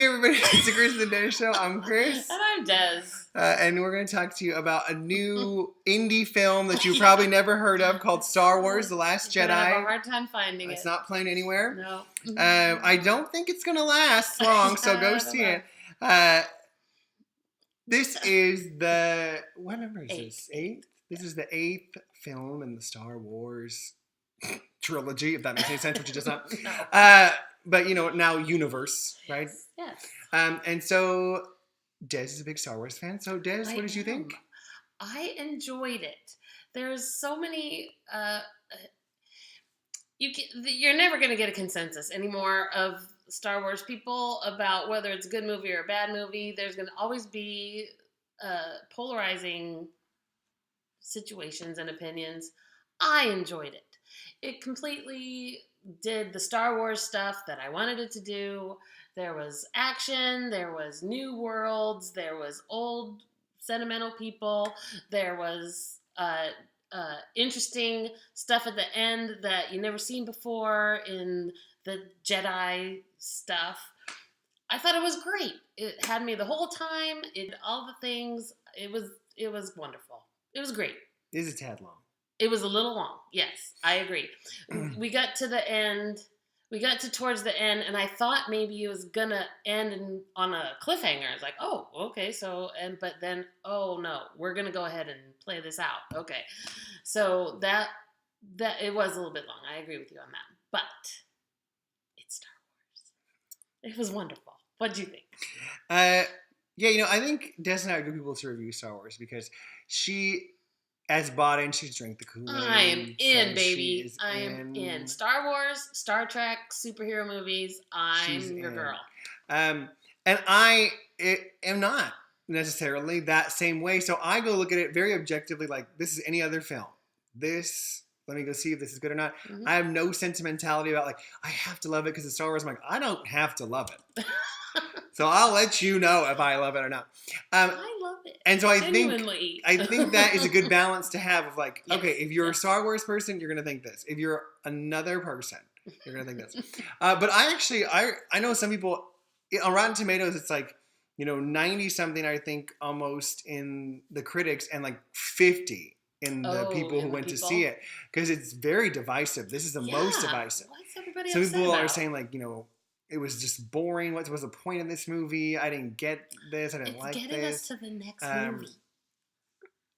everybody, it's the Chris and Des Show. I'm Chris. And I'm Des. And we're going to talk to you about a new indie film that you've probably never heard of called Star Wars: The Last Jedi. I have a hard time finding it. It's not playing anywhere. No. I don't think it's going to last long, so go see it. This is the, what number is this? 8th? This is the 8th film in the Star Wars trilogy, if that makes any sense, which it does not. No. But, now universe, right? Yes. And so Des is a big Star Wars fan. So Des, what did you think? I enjoyed it. There's so many... you're never going to get a consensus anymore of Star Wars people about whether it's a good movie or a bad movie. There's going to always be polarizing situations and opinions. I enjoyed it. It completely did the Star Wars stuff that I wanted it to do. There was action, there was new worlds, there was old sentimental people, there was interesting stuff at the end that you never seen before in the Jedi stuff. I thought it was great. It had me the whole time. It all the things. It was wonderful. It was great. It is a tad long. It was a little long. Yes, I agree. We got to the end. We got to towards the end, and I thought maybe it was gonna end on a cliffhanger. I was like, oh, okay. But then, oh no, we're gonna go ahead and play this out. Okay, so that it was a little bit long. I agree with you on that. But it's Star Wars. It was wonderful. What do you think? Yeah, I think Des and I are good people to review Star Wars because she has bought in. She's drank the Kool-Aid. I am in, baby. I am in. Star Wars, Star Trek, superhero movies. I'm your girl. And I am not necessarily that same way. So I go look at it very objectively like this is any other film. Let me go see if this is good or not. Mm-hmm. I have no sentimentality about like, I have to love it because it's Star Wars. I'm like, I don't have to love it. So I'll let you know if I love it or not. I love it. And so Genuinely. I think that is a good balance to have of like, yes, okay, if you're a Star Wars person, you're going to think this. If you're another person, you're going to think this. But I know some people, on Rotten Tomatoes, it's like, 90 something, I think, almost in the critics and like 50 in the people who went to see it. Because it's very divisive. This is the most divisive. What's everybody Some people about? are saying like, it was just boring. What was the point of this movie? I didn't get this. I didn't like this. It's getting us to the next movie.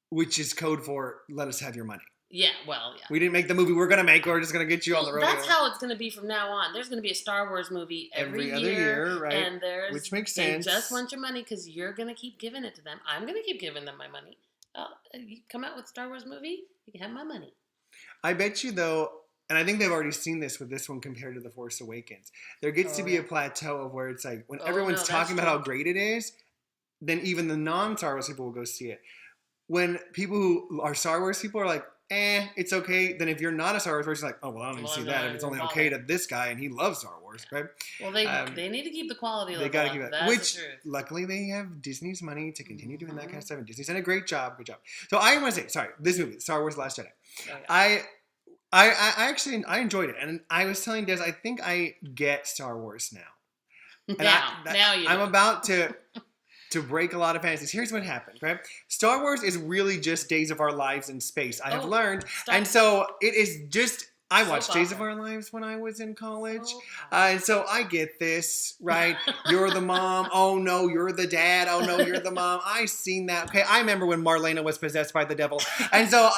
Which is code for let us have your money. Yeah, well, yeah. We didn't make the movie we're going to make. We're just going to get you on the road. That's how it's going to be from now on. There's going to be a Star Wars movie every other year, right? And which makes sense. They just want your money because you're going to keep giving it to them. I'm going to keep giving them my money. You come out with a Star Wars movie, you can have my money. I bet you, though, and I think they've already seen this with this one compared to The Force Awakens. There gets to be a plateau of where it's like, when everyone's talking about how great it is, then even the non-Star Wars people will go see it. When people who are Star Wars people are like, it's okay. Then if you're not a Star Wars person, it's like, oh, well, I don't need to see that. If it's only okay to this guy and he loves Star Wars, right? Well, they need to keep the quality level. They got to keep it. Which, the truth. Luckily, they have Disney's money to continue doing that kind of stuff. And Disney's done a great job. Good job. So I want to say, sorry, this movie, Star Wars: Last Jedi. Okay. I actually enjoyed it, and I was telling Des, I think I get Star Wars now. And now you. I'm about to break a lot of fantasies. Here's what happened, right? Star Wars is really just Days of Our Lives in space. I have learned, and so it is just. I watched Days of Our Lives when I was in college, and so I get this, right? You're the mom. Oh no, you're the dad. Oh no, you're the mom. I seen that. Okay, I remember when Marlena was possessed by the devil, and so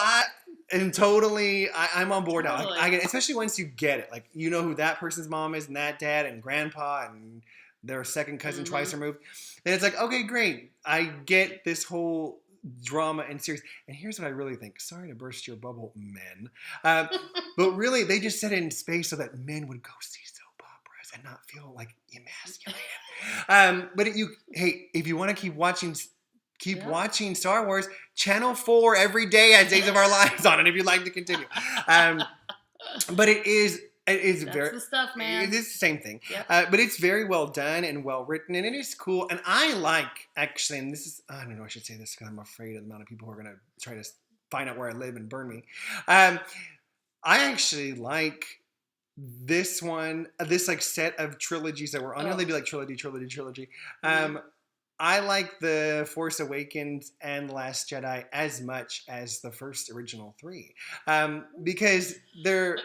I'm on board now. Like, I get it, especially once you get it. Like, you know who that person's mom is and that dad and grandpa and their second cousin twice removed. And it's like, okay, great. I get this whole drama and series. And here's what I really think. Sorry to burst your bubble, men. But really, they just set it in space so that men would go see soap operas and not feel like emasculated. But if you want to keep watching Star Wars, Channel 4 every day has Days of Our Lives on it if you'd like to continue. But it is That's the stuff, man. It is the same thing. Yep. But it's very well done and well written, and it is cool. And I like, actually, and this is, I don't know, I should say this because I'm afraid of the amount of people who are going to try to find out where I live and burn me. I actually like this one, this like set of trilogies that were on. I know they do like trilogy. Mm-hmm. I like The Force Awakens and Last Jedi as much as the first original three, because they're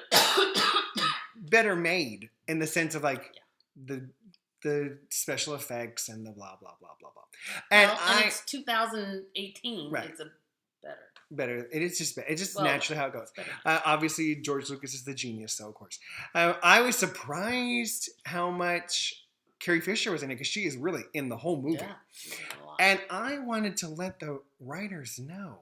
better made in the sense of like the special effects and the blah blah blah blah blah. And and it's 2018. Right. It's a better. It's just naturally how it goes. better. Obviously, George Lucas is the genius, so of course. I was surprised how much Carrie Fisher was in it because she is really in the whole movie. Yeah, and I wanted to let the writers know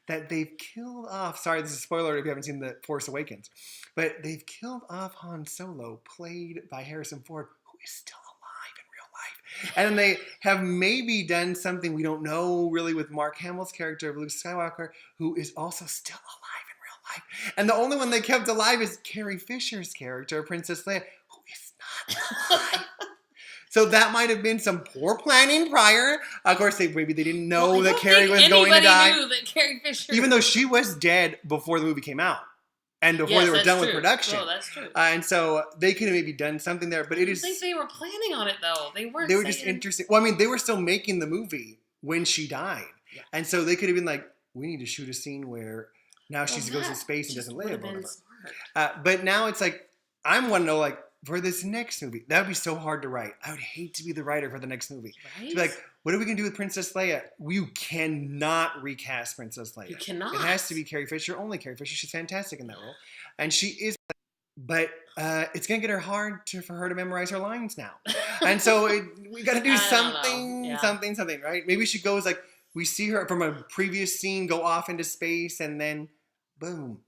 that they've killed off. Sorry, this is a spoiler if you haven't seen The Force Awakens, but they've killed off Han Solo, played by Harrison Ford, who is still alive in real life. And they have maybe done something we don't know really with Mark Hamill's character of Luke Skywalker, who is also still alive in real life. And the only one they kept alive is Carrie Fisher's character, Princess Leia, who is not alive. So that might have been some poor planning prior. Of course, maybe they didn't know that Carrie was going to die. Knew that Carrie Fisher, even though she was dead before the movie came out, and before they were done with production. Oh, that's true. And so they could have maybe done something there. But I think they were planning on it though. They weren't. They were just interesting. Well, I mean, they were still making the movie when she died, and so they could have been like, "We need to shoot a scene where now she goes in space and doesn't live." But now it's like, I want to know like. For this next movie, that would be so hard to write. I would hate to be the writer for the next movie. Right? To be like, what are we going to do with Princess Leia? You cannot recast Princess Leia. You cannot. It has to be Carrie Fisher, only Carrie Fisher. She's fantastic in that role. And she is, but it's going to get her hard for her to memorize her lines now. And so we got to do something, right? Maybe she goes like, we see her from a previous scene go off into space and then boom.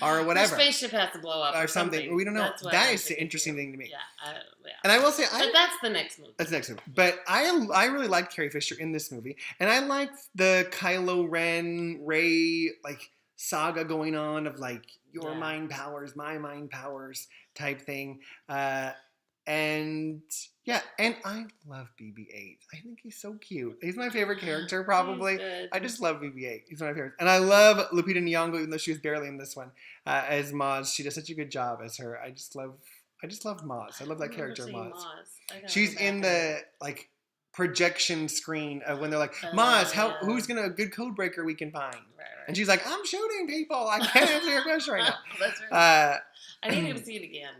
Or whatever. The spaceship has to blow up. Or something. We don't know. That is the interesting thing to me. Yeah. And I will say... But that's the next movie. That's the next movie. But I really liked Carrie Fisher in this movie. And I liked the Kylo Ren, Rey, like, saga going on of, like, your mind powers, my mind powers type thing. And I love BB-8. I think he's so cute. He's my favorite character, probably. I just love BB-8. He's one of my favorites. And I love Lupita Nyong'o, even though she was barely in this one, as Maz. She does such a good job as her. I just love Maz. I love that character, Maz. She's in the like projection screen of when they're like, Maz, who's a good code breaker we can find? Right. And she's like, I'm shooting people. I can't answer your question right now. That's right. I need to see it again.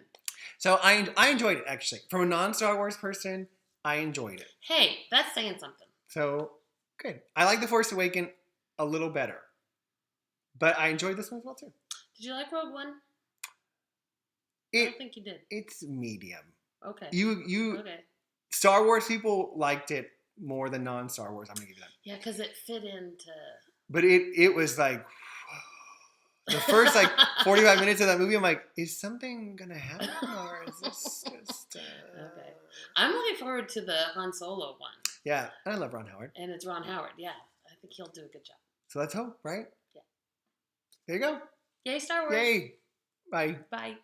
So I enjoyed it, actually. From a non-Star Wars person, I enjoyed it. Hey, that's saying something. So, good. I like The Force Awakens a little better. But I enjoyed this one as well, too. Did you like Rogue One? I don't think you did. It's medium. Okay. Okay. Star Wars people liked it more than non-Star Wars. I'm going to give you that. Yeah, because it fit into... But it was like... The first, 45 minutes of that movie, I'm like, is something going to happen? Or is this just... Okay. I'm looking forward to the Han Solo one. Yeah, and I love Ron Howard. And it's Ron Howard, yeah. I think he'll do a good job. So let's hope, right? Yeah. There you go. Yay, Star Wars. Yay. Bye. Bye.